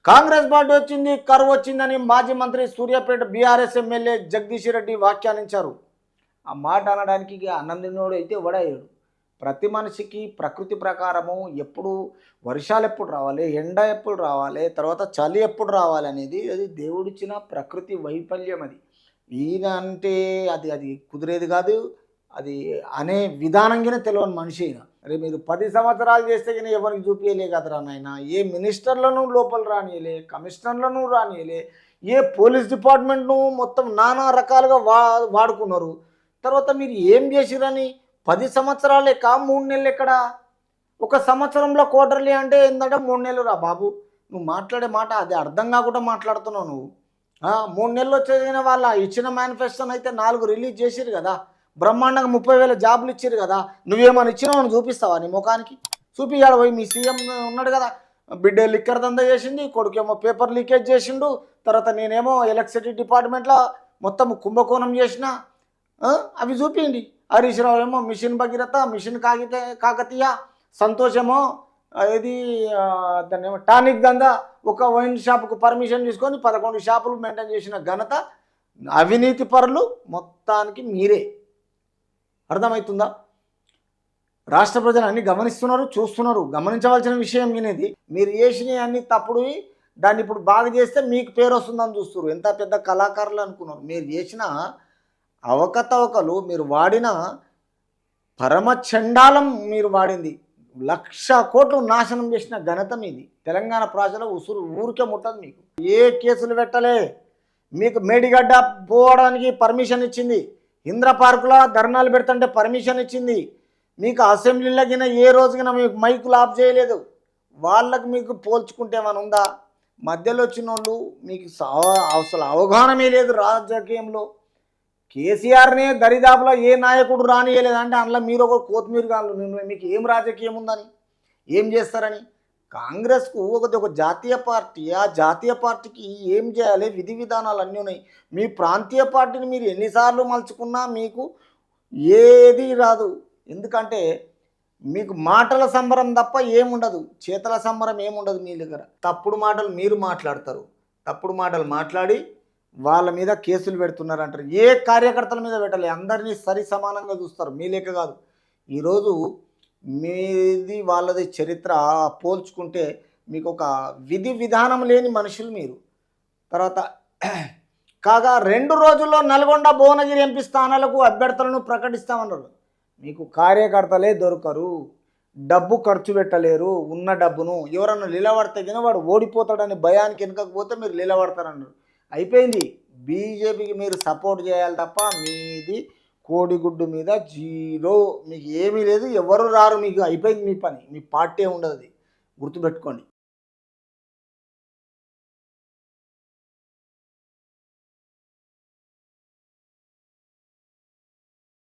Congress party వచ్చింది, కరువు వచ్చిందని మాజీ మంత్రి సూర్యాపేట బీఆర్ఎస్ ఎమ్మెల్యే జగదీష్ రెడ్డి వ్యాఖ్యానించారు. ఆ మాట అనడానికి ఇక అన్నందినోడు అయితే ఎవడయ్యాడు. ప్రతి మనిషికి ప్రకృతి ప్రకారము ఎప్పుడు వర్షాలు ఎప్పుడు రావాలి, ఎండ ఎప్పుడు రావాలి, తర్వాత చలి ఎప్పుడు రావాలి అనేది అది దేవుడిచ్చిన ప్రకృతి వైఫల్యం. అది ఈయన అంటే అది అది కుదిరేది కాదు. అది అనే విధానంగానే తెలియని మనిషి అయినా అరే మీరు 10 సంవత్సరాలు చేస్తే కానీ ఎవరికి చూపించలే కదరా నాయన. ఏ మినిస్టర్లను లోపల రానియలే, కమిషనర్లను రానియలే, ఏ పోలీస్ డిపార్ట్మెంట్ను మొత్తం నానా రకాలుగా వాడుకున్నారు. తర్వాత మీరు ఏం చేసిరని 10 సంవత్సరాలు లెక్క 3 నెలలు ఎక్కడ? ఒక సంవత్సరంలో క్వార్టర్లీ అంటే ఏంటంటే 3 నెలలు రా బాబు. నువ్వు మాట్లాడే మాట అది అర్థం కాకుండా మాట్లాడుతున్నావు నువ్వు. 3 నెలలు వచ్చేదిన వాళ్ళ ఇచ్చిన మేనిఫెస్టోని అయితే 4 రిలీజ్ చేసిరు కదా. బ్రహ్మాండంగా 30,000 జాబులు ఇచ్చారు కదా. నువ్వేమని ఇచ్చినావు అని చూపిస్తావా నీ ముఖానికి? చూపియాడు పోయి. మీ సీఎం ఉన్నాడు కదా, బిడ్డ లిక్కర్ దందా చేసింది, కొడుకేమో పేపర్ లీకేజ్ చేసిండు, తర్వాత నేనేమో ఎలక్ట్రిసిటీ డిపార్ట్మెంట్లో మొత్తం కుంభకోణం చేసిన. అవి చూపిండి. హరీష్ రావు ఏమో మిషన్ భగీరథ, మిషన్ కాకతీయ, సంతోషమో ఇది దాన్ని ఏమో టానిక్ దందా, ఒక వైన్ షాప్కు పర్మిషన్ తీసుకొని 11 షాపులు మెయింటైన్ చేసిన ఘనత అవినీతి పరులు మొత్తానికి మీరే. అర్థమవుతుందా? రాష్ట్ర ప్రజలు అన్నీ గమనిస్తున్నారు, చూస్తున్నారు. గమనించవలసిన విషయం వినేది మీరు చేసినవి అన్నీ తప్పుడు. దాన్ని ఇప్పుడు బాగా చేస్తే మీకు పేరు వస్తుందని చూస్తున్నారు. ఎంత పెద్ద కళాకారులు అనుకున్నారు. మీరు చేసిన అవకతవకలు, మీరు వాడిన పరమచండాలం, మీరు వాడింది 1,00,000 కోట్లు నాశనం చేసిన ఘనత మీది. తెలంగాణ ప్రజల ఉసురు ఊరికే ముట్టదు మీకు. ఏ కేసులు పెట్టలే. మీకు మేడిగడ్డ పోవడానికి పర్మిషన్ ఇచ్చింది, ఇంద్ర పార్కులో ధర్నాలు పెడుతుంటే పర్మిషన్ ఇచ్చింది. మీకు అసెంబ్లీలోకిన ఏ రోజుకినా మీకు మైకులు ఆఫ్ చేయలేదు. వాళ్ళకు మీకు పోల్చుకుంటే ఏమైనా ఉందా? మధ్యలో వచ్చిన వాళ్ళు మీకు అసలు అవగాహనమే లేదు రాజకీయంలో. కేసీఆర్నే దరిదాపులో ఏ నాయకుడు రానియలేదు అంటే అందులో మీరు ఒక కొత్తిమీర కాదు. మీకు ఏం రాజకీయం ఉందని, ఏం చేస్తారని. కాంగ్రెస్కు ఒక జాతీయ పార్టీ, ఆ జాతీయ పార్టీకి ఏం చేయాలి విధి విధానాలు అన్నీ ఉన్నాయి. మీ ప్రాంతీయ పార్టీని మీరు ఎన్నిసార్లు మలుచుకున్నా మీకు ఏది రాదు. ఎందుకంటే మీకు మాటల సంబరం తప్ప ఏముండదు, చేతల సంబరం ఏముండదు మీ దగ్గర. తప్పుడు మాటలు మీరు మాట్లాడతారు. తప్పుడు మాటలు మాట్లాడి వాళ్ళ మీద కేసులు పెడుతున్నారంటారు. ఏ కార్యకర్తల మీద పెట్టలే, అందరినీ సరి సమానంగా చూస్తారు. మీ లెక్క కాదు. ఈరోజు మీది వాళ్ళది చరిత్ర పోల్చుకుంటే మీకు ఒక విధి విధానం లేని మనుషులు మీరు. తర్వాత కాగా 2 రోజుల్లో నల్గొండ భువనగిరి ఎంపీ స్థానాలకు అభ్యర్థులను ప్రకటిస్తామన్నారు. మీకు కార్యకర్తలే దొరకరు, డబ్బు ఖర్చు పెట్టలేరు. ఉన్న డబ్బును ఎవరన్నా నిలబడితే కింద వాడు ఓడిపోతాడని భయానికి వెనకపోతే మీరు నిలబడతారన్నారు. అయిపోయింది. బీజేపీకి మీరు సపోర్ట్ చేయాలి తప్ప మీది కోడిగుడ్డు మీద జీరో. మీకు ఏమీ లేదు, ఎవరు రారు. మీకు అయిపోయింది మీ పని. మీ పార్టీ ఉండదు. గుర్తుపెట్టుకోండి.